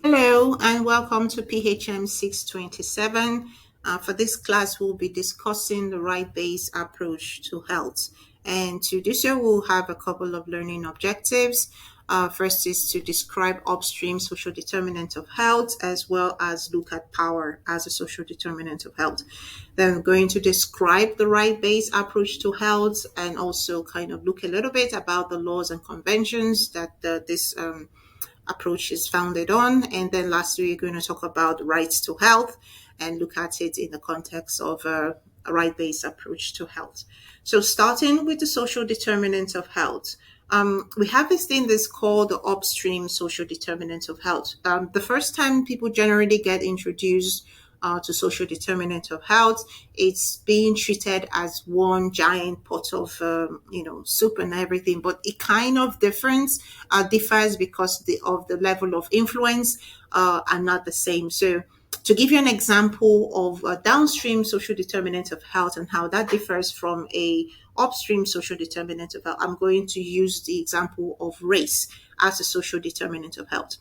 Hello and welcome to PHM 627. For this class, we'll be discussing the right-based approach to health. And to do so, we'll have a couple of learning objectives. First is to describe upstream social determinants of health, as well as look at power as a social determinant of health. Then we're going to describe the right-based approach to health and also kind of look a little bit about the laws and conventions that this approach is founded on. And then lastly, we're going to talk about rights to health and look at it in the context of a right based approach to health. So, starting with the social determinants of health. We have this thing that's called the upstream social determinants of health. The first time people generally get introduced to social determinants of health, it's being treated as one giant pot of soup and everything, but it kind of differs because of the level of influence are not the same. So to give you an example of a downstream social determinant of health and how that differs from a upstream social determinant of health, I'm going to use the example of race as a social determinant of health.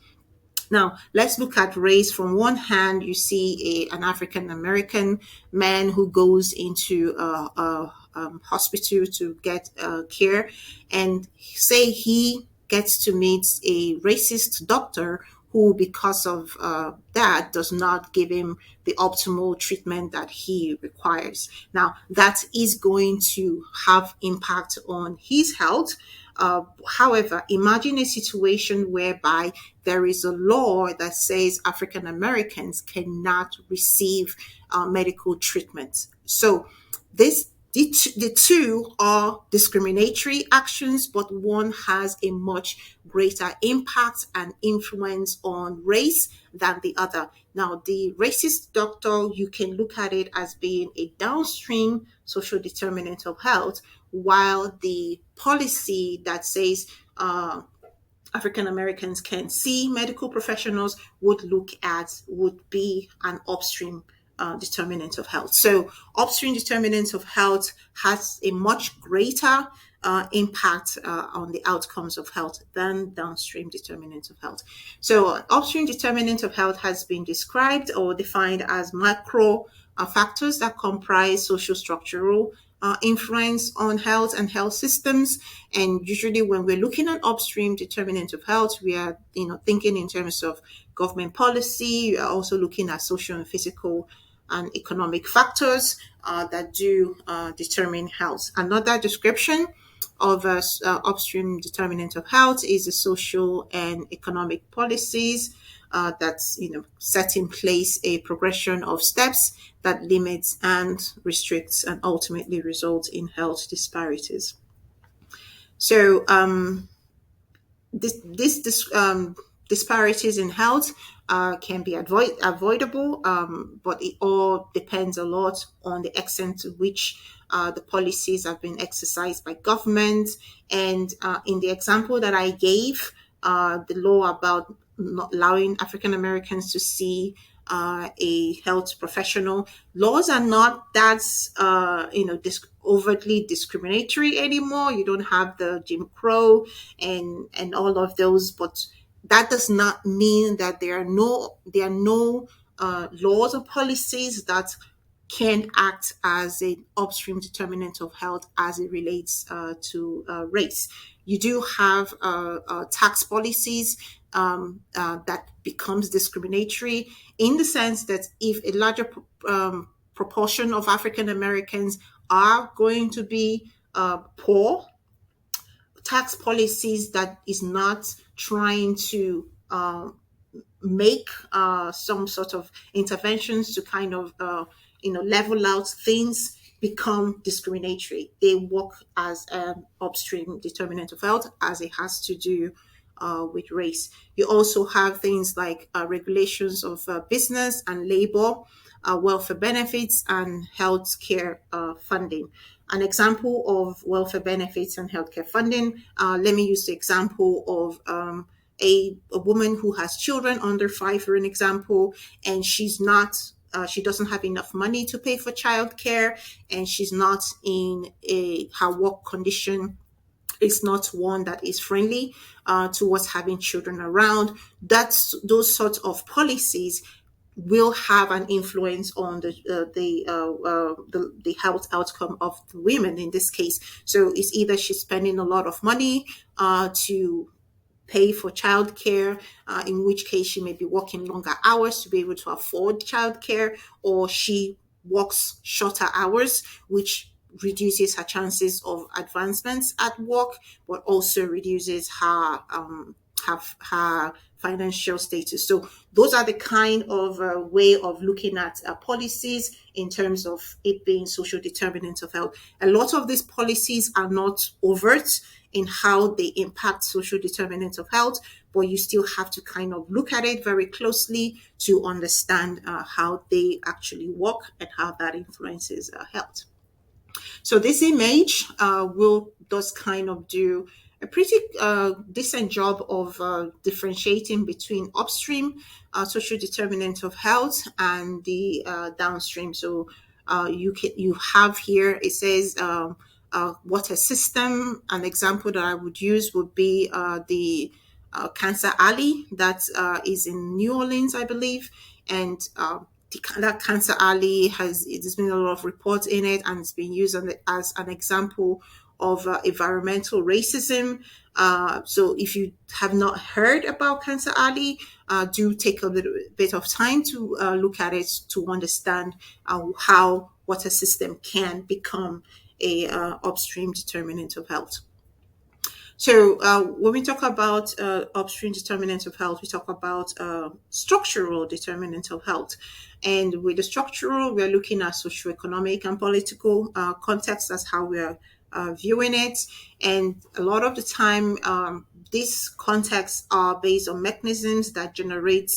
Now, let's look at race. From one hand, you see an African American man who goes into a hospital to get care, and say he gets to meet a racist doctor who, because of that, does not give him the optimal treatment that he requires. Now, that is going to have impact on his health. However, imagine a situation whereby there is a law that says African Americans cannot receive medical treatment. So the two are discriminatory actions, but one has a much greater impact and influence on race than the other. Now, the racist doctor, you can look at it as being a downstream social determinant of health, while the policy that says African Americans can see medical professionals would be an upstream determinant of health. So upstream determinant of health has a much greater impact on the outcomes of health than downstream determinant of health. So upstream determinant of health has been described or defined as macro factors that comprise social structural influence on health and health systems. And usually, when we're looking at upstream determinants of health, we are, thinking in terms of government policy. We are also looking at social and physical and economic factors that do determine health. Another description of upstream determinant of health is the social and economic policies that's set in place a progression of steps that limits and restricts and ultimately results in health disparities. So this disparities in health can be avoidable, but it all depends a lot on the extent to which the policies have been exercised by government. And in the example that I gave, the law about not allowing African Americans to see a health professional, laws are not that overtly discriminatory anymore. You don't have the Jim Crow and all of those, but that does not mean that there are no laws or policies that can act as an upstream determinant of health as it relates to race. You do have tax policies that becomes discriminatory in the sense that if a larger proportion of African Americans are going to be poor, tax policies that is not trying to make some sort of interventions to kind of level out things become discriminatory. They work as an upstream determinant of health as it has to do with race. You also have things like regulations of business and labor, welfare benefits, and healthcare funding. An example of welfare benefits and healthcare funding, let me use the example of a woman who has children under five, for an example, and she doesn't have enough money to pay for childcare, and she's not in her work condition It's not one that is friendly towards having children around. That's those sorts of policies will have an influence on the health outcome of the women in this case. So it's either she's spending a lot of money to pay for childcare, in which case she may be working longer hours to be able to afford childcare, or she works shorter hours, which reduces her chances of advancements at work, but also reduces her financial status. So those are the kind of way of looking at policies in terms of it being social determinants of health. A lot of these policies are not overt in how they impact social determinants of health, but you still have to kind of look at it very closely to understand how they actually work and how that influences health. So this image will does kind of do a pretty decent job of differentiating between upstream social determinants of health and the downstream. So you have here, it says water system. An example that I would use would be the Cancer Alley that is in New Orleans, I believe, and that Cancer Alley there's been a lot of reports in it, and it's been used as an example of environmental racism. So if you have not heard about Cancer Alley, do take a little bit of time to look at it to understand how water system can become a upstream determinant of health. So when we talk about upstream determinants of health, we talk about structural determinants of health. And with the structural, we're looking at socioeconomic and political context. That's how we're viewing it. And a lot of the time, these contexts are based on mechanisms that generate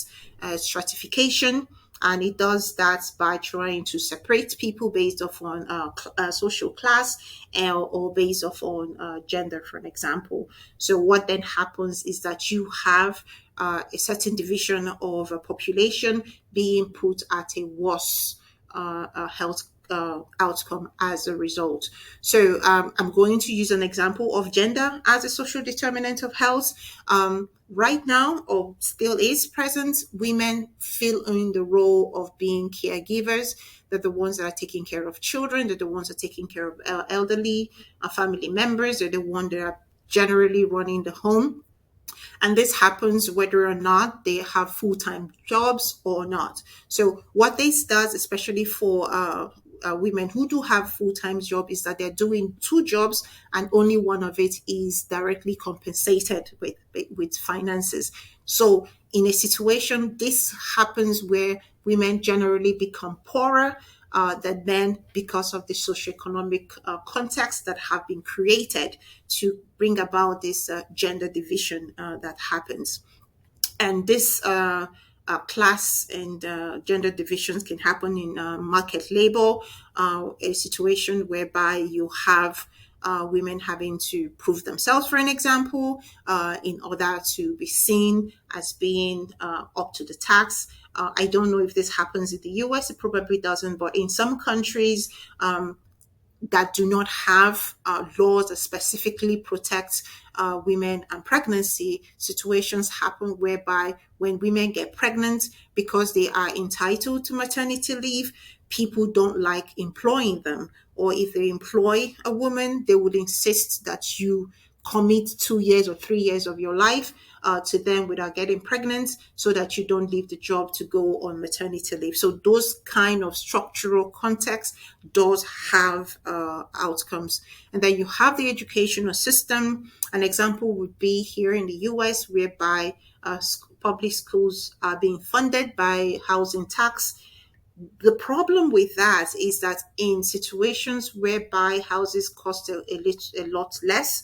stratification, and it does that by trying to separate people based off on social class or based off on gender, for an example. So what then happens is that you have a certain division of a population being put at a worse health outcome as a result. So I'm going to use an example of gender as a social determinant of health. Right now, or still is present, women fill in the role of being caregivers. They're the ones that are taking care of children. They're the ones that are taking care of elderly family members. They're the ones that are generally running the home. And this happens whether or not they have full-time jobs or not. So what this does, especially for women who do have full-time job, is that they're doing two jobs and only one of it is directly compensated with finances. So in a situation, this happens where women generally become poorer than men because of the socioeconomic context that have been created to bring about this gender division that happens. And this class and gender divisions can happen in market labor, a situation whereby you have women having to prove themselves, for an example, in order to be seen as being up to the tax. I don't know if this happens in the US, it probably doesn't, but in some countries, that do not have laws that specifically protect women and pregnancy, situations happen whereby when women get pregnant, because they are entitled to maternity leave, people don't like employing them. Or if they employ a woman, they would insist that you commit 2 years or 3 years of your life to them without getting pregnant, so that you don't leave the job to go on maternity leave. So those kind of structural contexts does have outcomes. And then you have the educational system. An example would be here in the US, whereby public schools are being funded by housing tax. The problem with that is that in situations whereby houses cost a lot less,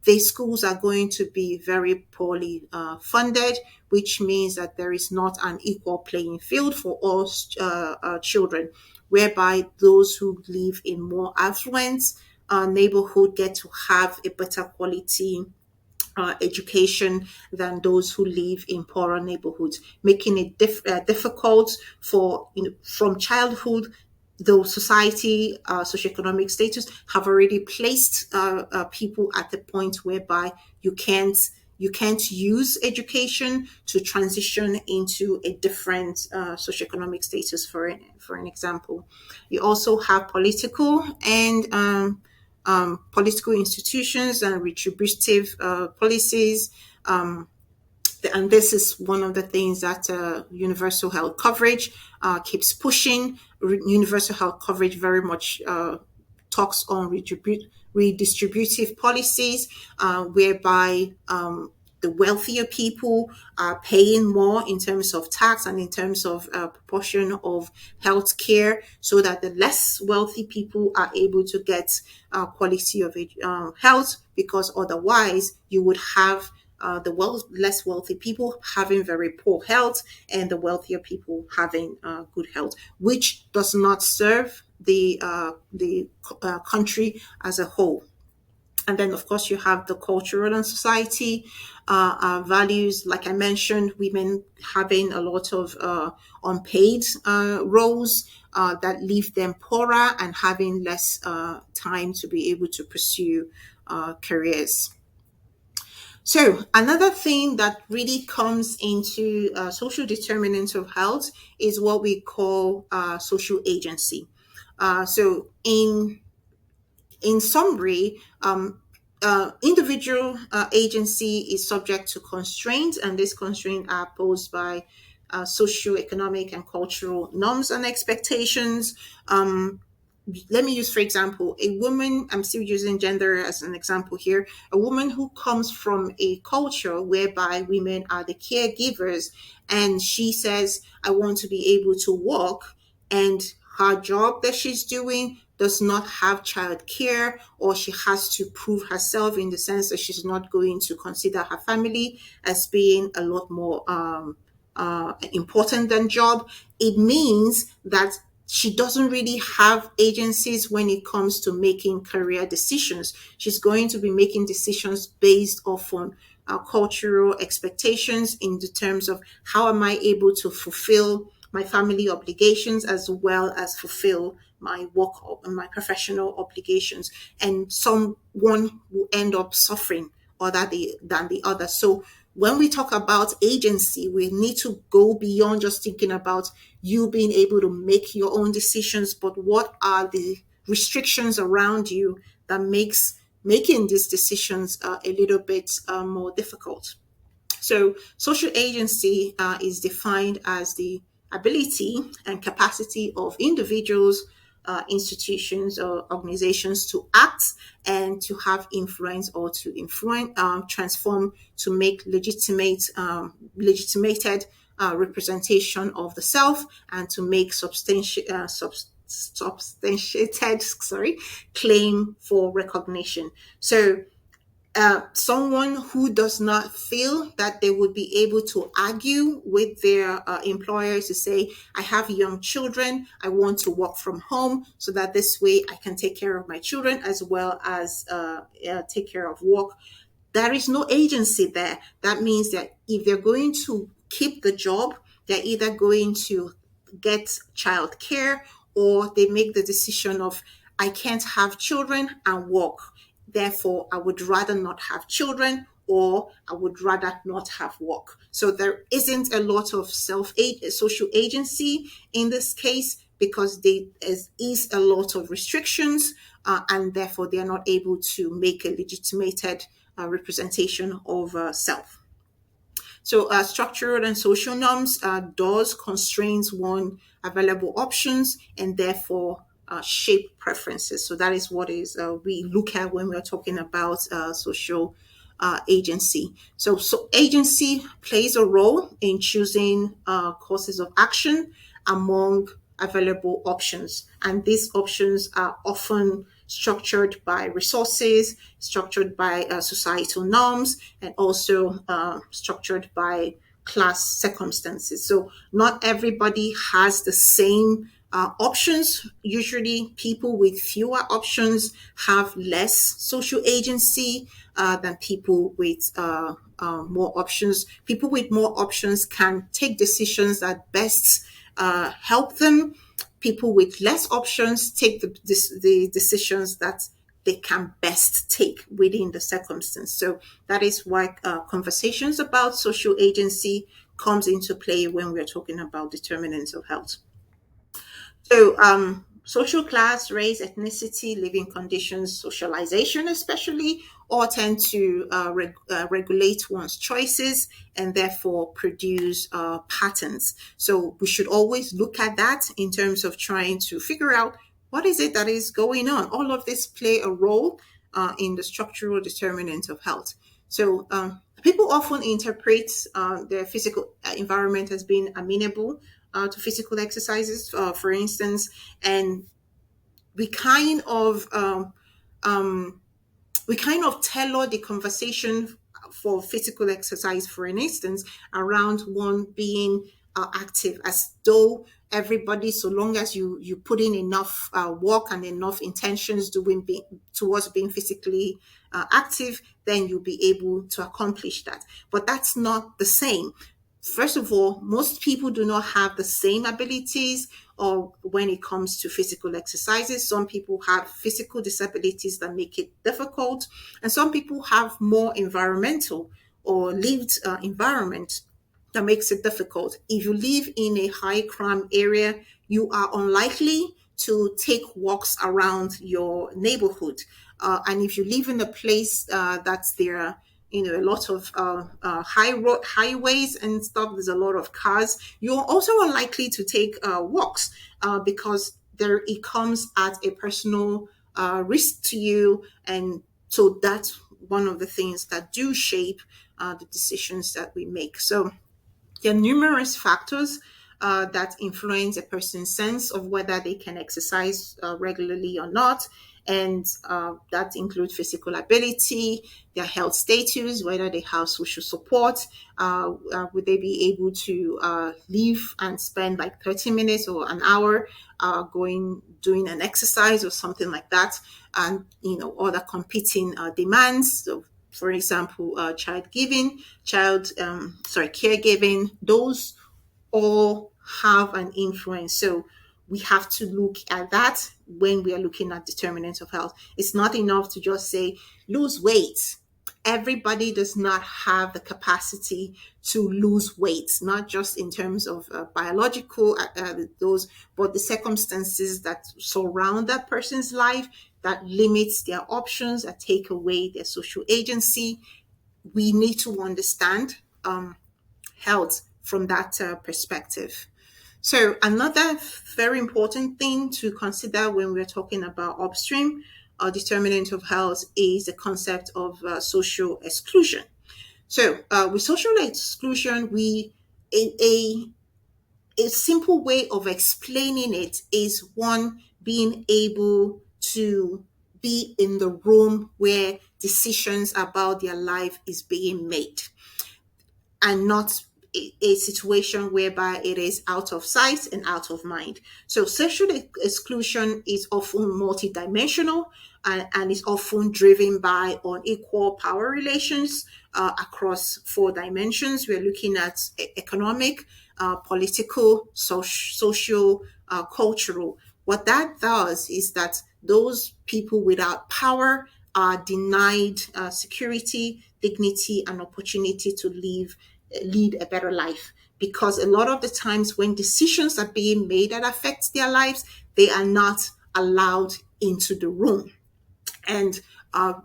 the schools are going to be very poorly funded, which means that there is not an equal playing field for all children, whereby those who live in more affluent neighborhood get to have a better quality education than those who live in poorer neighborhoods, making it difficult for, from childhood, the society, socioeconomic status have already placed people at the point whereby you can't you can't use education to transition into a different socioeconomic status. For an example, you also have political institutions and retributive policies. And this is one of the things that universal health coverage keeps pushing. Universal health coverage very much talks on redistributive policies, whereby the wealthier people are paying more in terms of tax and in terms of proportion of health care, so that the less wealthy people are able to get quality of health, because otherwise you would have less wealthy people having very poor health and the wealthier people having good health, which does not serve the country as a whole. And then, of course, you have the cultural and society values. Like I mentioned, women having a lot of unpaid roles that leave them poorer and having less time to be able to pursue careers. So another thing that really comes into social determinants of health is what we call social agency. So in summary, individual agency is subject to constraints, and these constraints are posed by socioeconomic and cultural norms and expectations. Let me use, for example, a woman, I'm still using gender as an example here, a woman who comes from a culture whereby women are the caregivers, and she says, I want to be able to walk, and her job that she's doing does not have childcare, or she has to prove herself in the sense that she's not going to consider her family as being a lot more important than job. It means that she doesn't really have agencies when it comes to making career decisions. She's going to be making decisions based off on cultural expectations in the terms of how am I able to fulfill my family obligations as well as fulfill my work and my professional obligations. And someone will end up suffering than the other. So when we talk about agency, we need to go beyond just thinking about you being able to make your own decisions, but what are the restrictions around you that makes making these decisions a little bit more difficult. So, social agency is defined as the ability and capacity of individuals, institutions, or organizations to act and to have influence, or to influence, transform, to make legitimated representation of the self, and to make substantiated claim for recognition. So someone who does not feel that they would be able to argue with their employer to say, I have young children, I want to work from home so that this way I can take care of my children as well as take care of work. There is no agency there. That means that if they're going to keep the job, they're either going to get childcare, or they make the decision of, I can't have children and work. Therefore, I would rather not have children, or I would rather not have work. So there isn't a lot of social agency in this case, because there is a lot of restrictions, and therefore they are not able to make a legitimated representation of self. So structural and social norms does constrains one available options, and therefore shape preferences. So that is what is we look at when we're talking about social agency. So agency plays a role in choosing courses of action among available options, and these options are often structured by resources, structured by societal norms, and also structured by class circumstances. So not everybody has the same options. Usually, people with fewer options have less social agency than people with more options. People with more options can take decisions that best help them, people with less options take the decisions that they can best take within the circumstance. So that is why conversations about social agency comes into play when we're talking about determinants of health. So, social class, race, ethnicity, living conditions, socialization, especially, all tend to regulate one's choices and therefore produce patterns. So, we should always look at that in terms of trying to figure out what is it that is going on. All of this play a role in the structural determinant of health. So, people often interpret their physical environment as being amenable to physical exercises, for instance, and we kind of um, um, we kind of tailor the conversation for physical exercise, for an instance, around one being active, as though everybody, so long as you put in enough work and enough intentions towards being physically active, then you'll be able to accomplish that. But that's not the same. First of all, most people do not have the same abilities or when it comes to physical exercises. Some people have physical disabilities that make it difficult, and some people have more environmental or lived environment that makes it difficult. If you live in a high crime area, you are unlikely to take walks around your neighborhood. And if you live in a place that's there, a lot of highways and stuff, there's a lot of cars, you're also unlikely to take walks because there it comes at a personal risk to you. And so that's one of the things that do shape the decisions that we make. So there are numerous factors that influence a person's sense of whether they can exercise regularly or not. And that include physical ability, their health status, whether they have social support, would they be able to live and spend like 30 minutes or an hour doing an exercise or something like that, and other competing demands. So for example, caregiving, those all have an influence. So we have to look at that when we are looking at determinants of health. It's not enough to just say lose weight. Everybody does not have the capacity to lose weight, not just in terms of biological those, but the circumstances that surround that person's life that limits their options, that take away their social agency. We need to understand health from that perspective. So, another very important thing to consider when we're talking about upstream determinant of health is the concept of social exclusion. So, with social exclusion, a simple way of explaining it is one being able to be in the room where decisions about their life is being made, and not a situation whereby it is out of sight and out of mind. So social exclusion is often multidimensional and is often driven by unequal power relations across four dimensions. We're looking at economic, political, social, cultural. What that does is that those people without power are denied security, dignity, and opportunity to lead a better life. Because a lot of the times when decisions are being made that affect their lives, they are not allowed into the room. And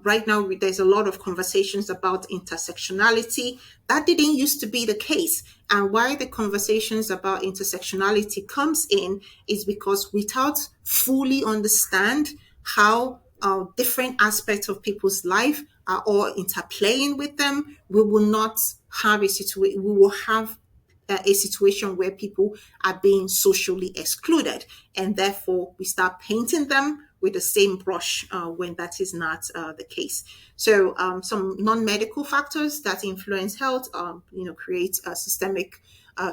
right now, there's a lot of conversations about intersectionality. That didn't used to be the case. And why the conversations about intersectionality comes in is because without fully understand how different aspects of people's life are all interplaying with them, we will not have a situation. We will have a situation where people are being socially excluded, and therefore we start painting them with the same brush when that is not the case. So some non-medical factors that influence health, create systemic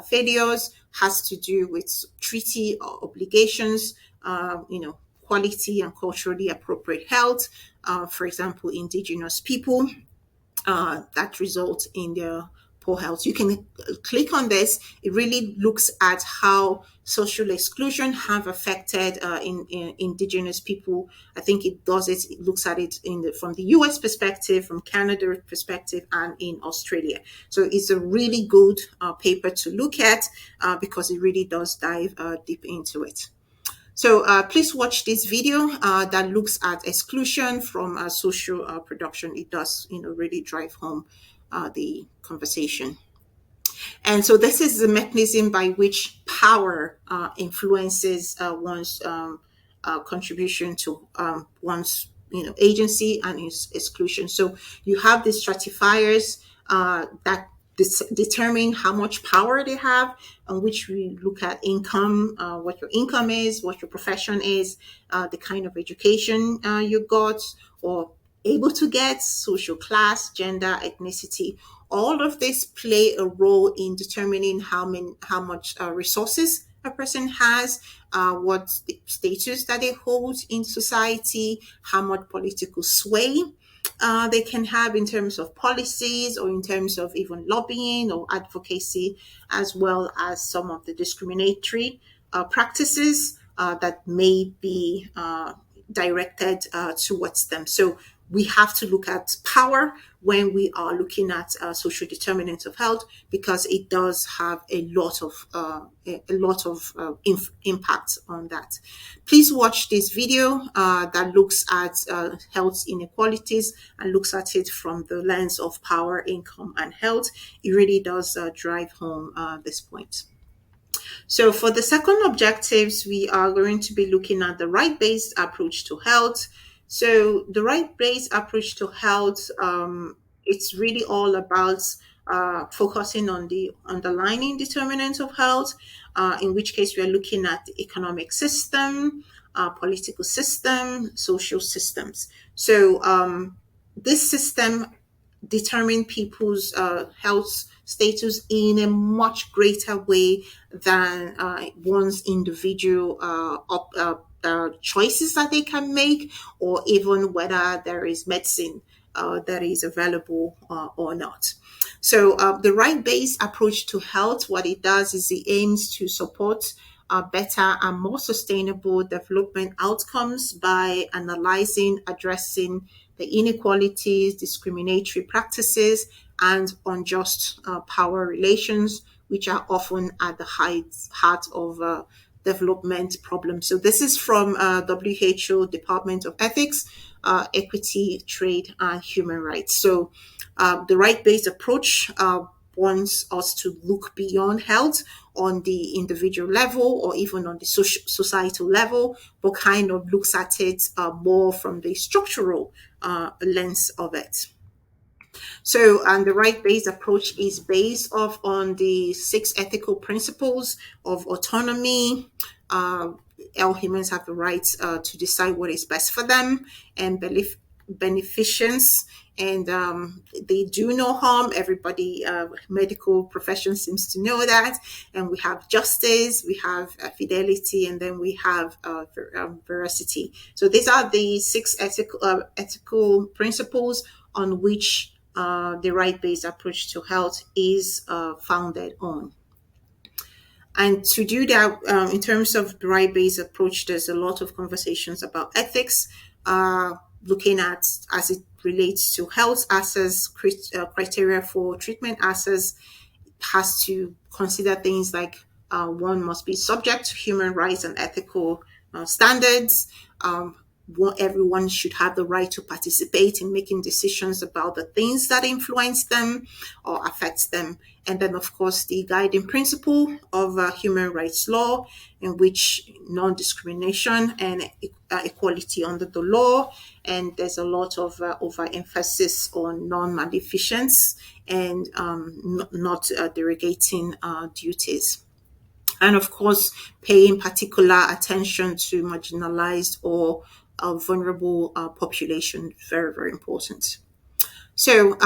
failures, has to do with treaty obligations, quality and culturally appropriate health. For example, indigenous people that result in their poor health. You can click on this. It really looks at how social exclusion have affected in indigenous people. I think it does it. It looks at it from the US perspective, from Canada perspective, and in Australia. So it's a really good paper to look at because it really does dive deep into it. So please watch this video that looks at exclusion from social production. It does, really drive home the conversation. And so this is the mechanism by which power influences one's contribution to one's agency and its exclusion. So you have the stratifiers that determine how much power they have, on which we look at income, what your income is, what your profession is, the kind of education you got or able to get, social class, gender, ethnicity. All of this play a role in determining how much resources a person has, what the status that they hold in society, how much political sway they can have in terms of policies or in terms of even lobbying or advocacy, as well as some of the discriminatory practices that may be directed towards them. So we have to look at power when we are looking at social determinants of health, because it does have a lot of impact on that. Please watch this video that looks at health inequalities and looks at it from the lens of power, income, and health. It really does drive home this point. So for the second objectives, we are going to be looking at the right-based approach to health. So the right-based approach to health, it's really all about focusing on the underlying determinants of health, in which case we are looking at the economic system, political system, social systems. So this system determine people's health status in a much greater way than one's individual choices that they can make, or even whether there is medicine that is available or not. So the right-based approach to health, what it does is it aims to support better and more sustainable development outcomes by analyzing, addressing the inequalities, discriminatory practices, and unjust power relations, which are often at the heart of development problems. So this is from WHO Department of Ethics, Equity, Trade, and Human Rights. So the right-based approach wants us to look beyond health on the individual level or even on the societal level, but kind of looks at it more from the structural lens of it. So, and the right-based approach is based off on the 6 ethical principles of autonomy. All humans have the right to decide what is best for them, and beneficence, and they do no harm. Everybody, medical profession seems to know that. And we have justice, we have fidelity, and then we have veracity. So these are the 6 ethical principles on which the right-based approach to health is founded on. And to do that, in terms of the right-based approach, there's a lot of conversations about ethics, looking at as it relates to health access, criteria for treatment access, has to consider things like one must be subject to human rights and ethical standards. Everyone should have the right to participate in making decisions about the things that influence them or affect them. And then, of course, the guiding principle of human rights law, in which non-discrimination and equality under the law. And there's a lot of overemphasis on non-maleficence and not derogating duties. And of course, paying particular attention to marginalized or vulnerable population, very, very important. So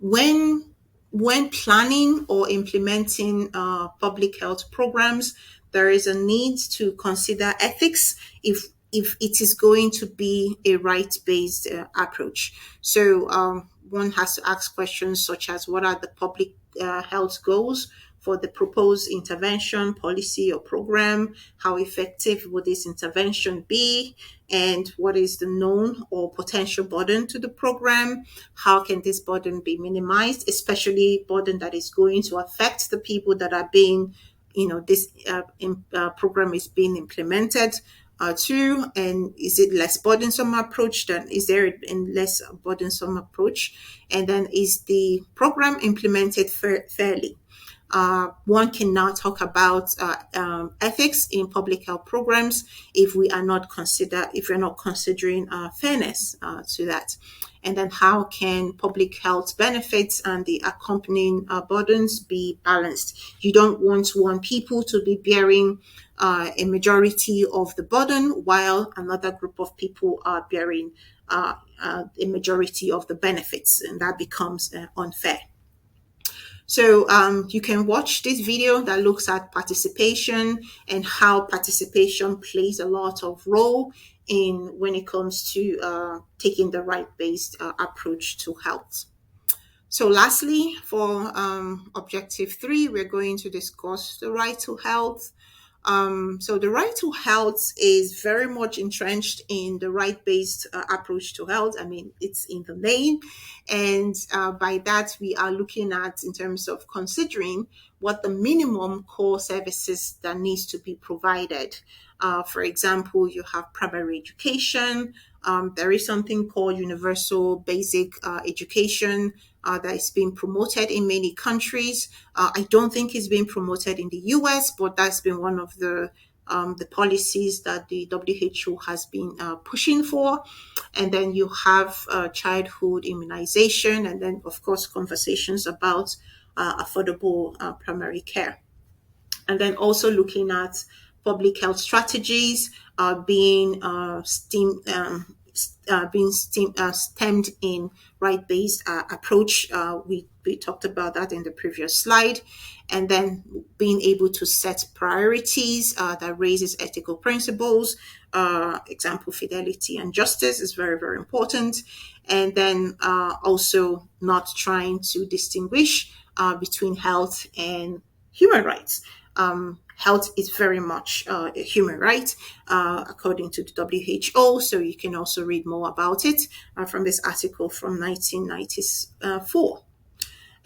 when planning or implementing public health programs, there is a need to consider ethics if it is going to be a right-based approach. So one has to ask questions such as, what are the public health goals for the proposed intervention, policy, or program. How effective would this intervention be? And what is the known or potential burden to the program? How can this burden be minimized, especially burden that is going to affect the people that are being, this program is being implemented to? And is it less burdensome approach? Than is there a less burdensome approach? And then is the program implemented fairly? One cannot talk about ethics in public health programs if we're not considering fairness to that. And then how can public health benefits and the accompanying burdens be balanced? You don't want one people to be bearing a majority of the burden while another group of people are bearing a majority of the benefits, and that becomes unfair. So you can watch this video that looks at participation and how participation plays a lot of role in when it comes to taking the right-based approach to health. So lastly, for objective 3, we're going to discuss the right to health. So the right to health is very much entrenched in the right-based approach to health. I mean, it's in the name. And by that, we are looking at in terms of considering what the minimum core services that needs to be provided. For example, you have primary education. There is something called universal basic education that is being promoted in many countries. I don't think it's being promoted in the US, but that's been one of the policies that the WHO has been pushing for. And then you have childhood immunization, and then, of course, conversations about affordable primary care. And then also looking at public health strategies being stemmed in right-based approach. We talked about that in the previous slide. And then being able to set priorities that raises ethical principles. Example, fidelity and justice is very, very important. And then also not trying to distinguish between health and human rights. Health is very much a human right, according to the WHO. So you can also read more about it from this article from 1994.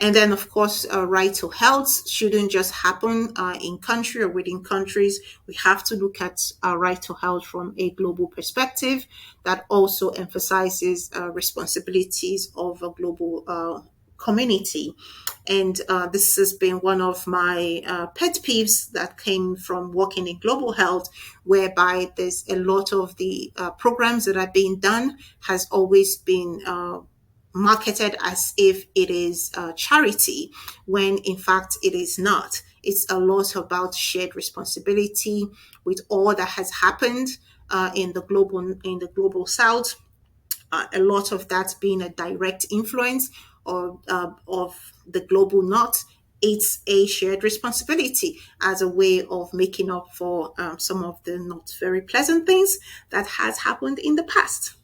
And then, of course, right to health shouldn't just happen in country or within countries. We have to look at right to health from a global perspective that also emphasizes responsibilities of a global community. And this has been one of my pet peeves that came from working in global health, whereby there's a lot of the programs that are being done has always been marketed as if it is charity, when in fact it is not. It's a lot about shared responsibility with all that has happened in the global south. A lot of that being a direct influence of the global north. It's a shared responsibility as a way of making up for some of the not very pleasant things that has happened in the past.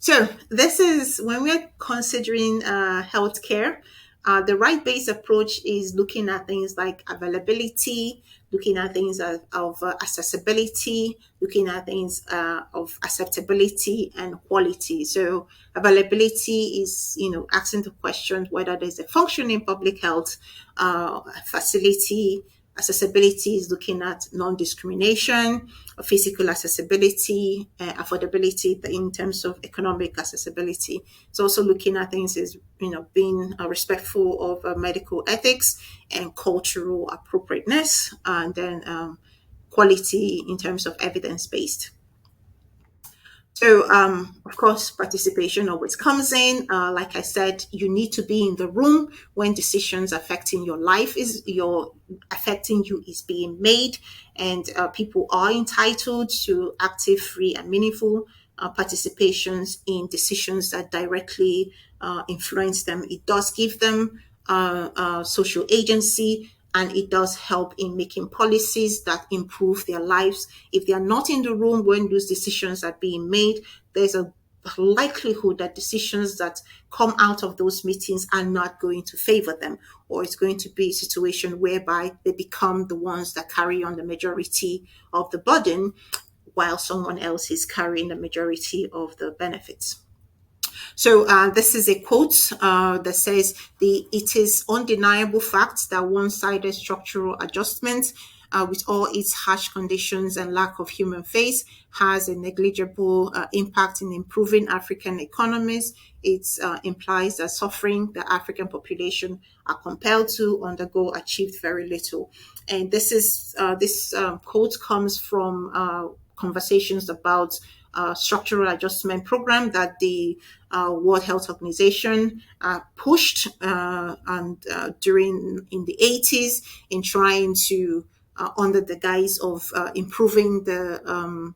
So this is when we're considering healthcare. The right-based approach is looking at things like availability, looking at things of accessibility, looking at things of acceptability and quality. So availability is, asking the question whether there's a functioning public health facility. Accessibility is looking at non-discrimination, physical accessibility, affordability in terms of economic accessibility. It's also looking at things as, being respectful of medical ethics and cultural appropriateness, and then quality in terms of evidence-based. So, of course, participation always comes in. Like I said, you need to be in the room when decisions affecting your life is being made, and people are entitled to active, free, and meaningful participations in decisions that directly influence them. It does give them social agency, and it does help in making policies that improve their lives. If they are not in the room when those decisions are being made, there's a likelihood that decisions that come out of those meetings are not going to favor them, or it's going to be a situation whereby they become the ones that carry on the majority of the burden while someone else is carrying the majority of the benefits. So this is a quote that says, it is undeniable fact that one-sided structural adjustment, with all its harsh conditions and lack of human face, has a negligible impact in improving African economies. It implies that suffering the African population are compelled to undergo achieved very little. And this quote comes from conversations about structural adjustment program that the World Health Organization pushed and during in the 80s in trying to under the guise of improving the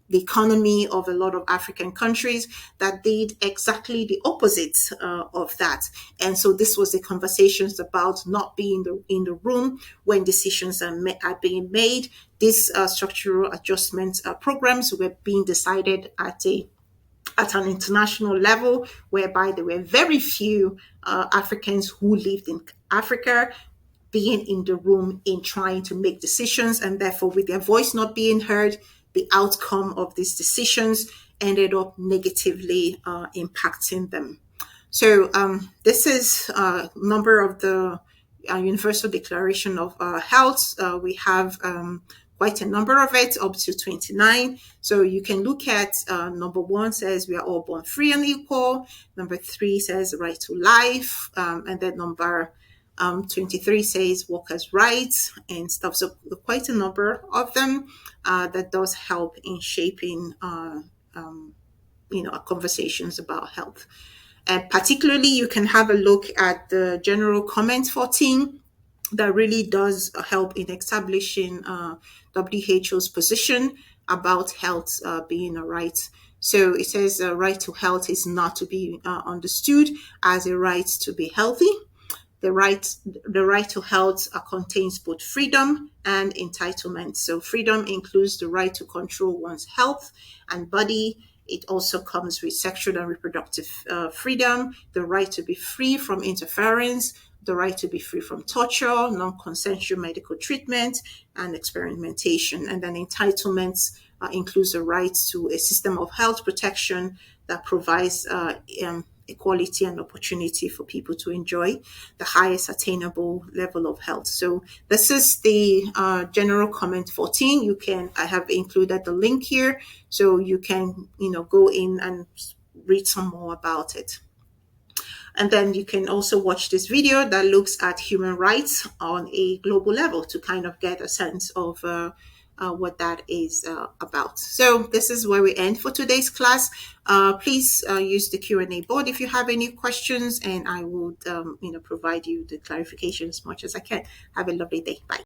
economy of a lot of African countries, that did exactly the opposite of that. And so this was the conversations about not being in the room when decisions are being made. These structural adjustment programs were being decided at an international level, whereby there were very few Africans who lived in Africa being in the room in trying to make decisions, and therefore with their voice not being heard, the outcome of these decisions ended up negatively impacting them. So this is a number of the Universal Declaration of Health. We have quite a number of it, up to 29. So you can look at number 1 says we are all born free and equal. Number 3 says the right to life. And then number 23 says workers' rights and stuff. So quite a number of them that does help in shaping our conversations about health. And particularly, you can have a look at the General Comment 14 that really does help in establishing WHO's position about health being a right. So it says a right to health is not to be understood as a right to be healthy. The right to health contains both freedom and entitlement. So freedom includes the right to control one's health and body. It also comes with sexual and reproductive freedom, the right to be free from interference, the right to be free from torture, non-consensual medical treatment, and experimentation. And then entitlements includes the right to a system of health protection that provides equality and opportunity for people to enjoy the highest attainable level of health. So this is the General Comment 14. I have included the link here, so you can go in and read some more about it. And then you can also watch this video that looks at human rights on a global level to kind of get a sense of what that is about. So this is where we end for today's class. Please use the Q&A board if you have any questions, and I will provide you the clarification as much as I can. Have a lovely day. Bye.